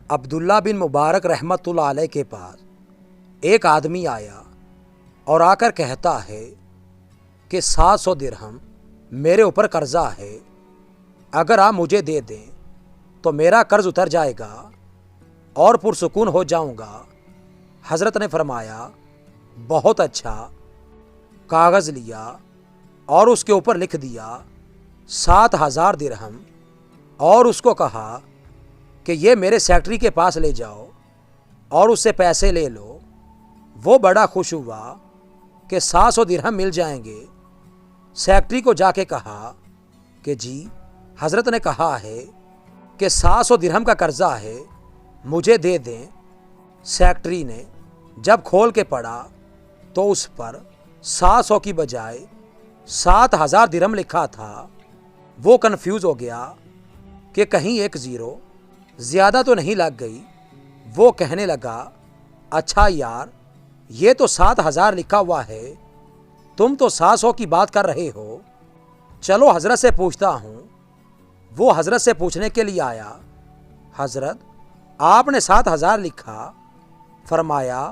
عبداللہ بن مبارک رحمتullah علیہ کے پاس ایک آدمی آیا اور آ کر کہتا ہے کہ 700 درہم میرے اوپر قرضہ ہے، اگر آپ مجھے دے دیں تو میرا قرض اتر جائے گا اور پرسکون ہو جاؤں گا۔ حضرت نے فرمایا بہت اچھا۔ کاغذ لیا اور اس کے اوپر لکھ دیا 7000 درہم اور اس کو کہا کہ یہ میرے سیکٹری کے پاس لے جاؤ اور اس سے پیسے لے لو۔ وہ بڑا خوش ہوا کہ 700 درہم مل جائیں گے۔ سیکٹری کو جا کے کہا کہ جی حضرت نے کہا ہے کہ 700 درہم کا قرضہ ہے، مجھے دے دیں۔ سیکٹری نے جب کھول کے پڑھا تو اس پر 700 کی بجائے 7000 درہم لکھا تھا۔ وہ کنفیوز ہو گیا کہ کہیں ایک زیرو زیادہ تو نہیں لگ گئی۔ وہ کہنے لگا اچھا یار، یہ تو 7000 لکھا ہوا ہے، تم تو 700 کی بات کر رہے ہو، چلو حضرت سے پوچھتا ہوں۔ وہ حضرت سے پوچھنے کے لیے آیا، حضرت آپ نے 7000 لکھا؟ فرمایا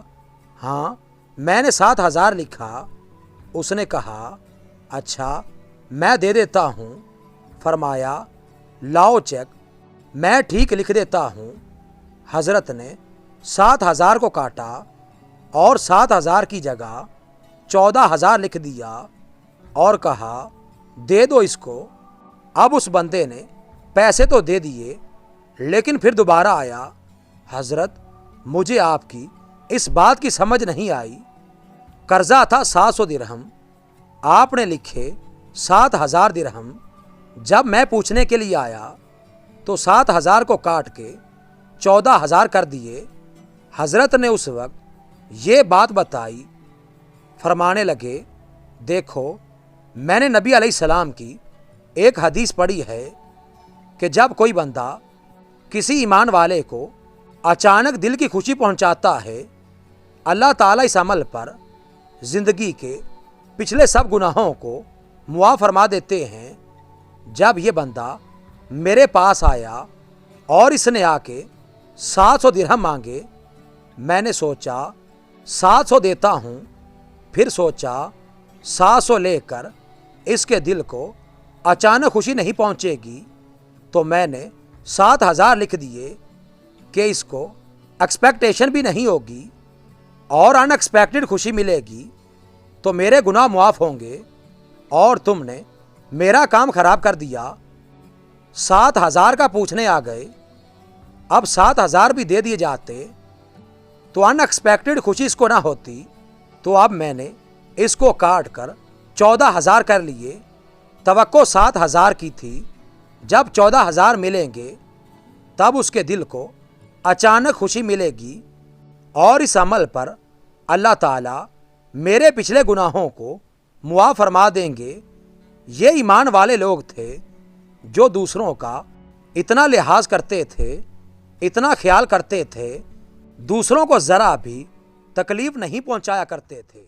ہاں میں نے 7000 لکھا۔ اس نے کہا اچھا میں دے دیتا ہوں۔ فرمایا لاؤ چیک، میں ٹھیک لکھ دیتا ہوں۔ حضرت نے 7000 کو کاٹا اور 7000 کی جگہ 14000 لکھ دیا اور کہا دے دو اس کو۔ اب اس بندے نے پیسے تو دے دیے لیکن پھر دوبارہ آیا، حضرت مجھے آپ کی اس بات کی سمجھ نہیں آئی، قرضہ تھا 700 درہم، آپ نے لکھے 7000 درہم۔ جب میں پوچھنے کے لیے آیا تو 7000 کو کاٹ کے 14000 کر دیے۔ حضرت نے اس وقت یہ بات بتائی، فرمانے لگے دیکھو میں نے نبی علیہ السلام کی ایک حدیث پڑھی ہے کہ جب کوئی بندہ کسی ایمان والے کو اچانک دل کی خوشی پہنچاتا ہے، اللہ تعالیٰ اس عمل پر زندگی کے پچھلے سب گناہوں کو معاف فرما دیتے ہیں۔ جب یہ بندہ میرے پاس آیا اور اس نے آ کے 700 درہم مانگے، میں نے سوچا 700 دیتا ہوں، پھر سوچا 700 لے کر اس کے دل کو اچانک خوشی نہیں پہنچے گی، تو میں نے 7000 لکھ دیے کہ اس کو ایکسپیکٹیشن بھی نہیں ہوگی اور ان ایکسپیکٹڈ خوشی ملے گی تو میرے گناہ معاف ہوں گے، اور تم نے میرا کام خراب کر دیا۔ 7000 کا پوچھنے آ گئے، اب 7000 بھی دے دیے جاتے تو ان ایکسپیکٹڈ خوشی اس کو نہ ہوتی، تو اب میں نے اس کو کاٹ کر 14000 کر لیے۔ توقع 7000 کی تھی، جب 14000 ملیں گے تب اس کے دل کو اچانک خوشی ملے گی، اور اس عمل پر اللہ تعالیٰ میرے پچھلے گناہوں کو معاف فرما دیں گے۔ یہ ایمان والے لوگ تھے جو دوسروں کا اتنا لحاظ کرتے تھے، اتنا خیال کرتے تھے، دوسروں کو ذرا بھی تکلیف نہیں پہنچایا کرتے تھے۔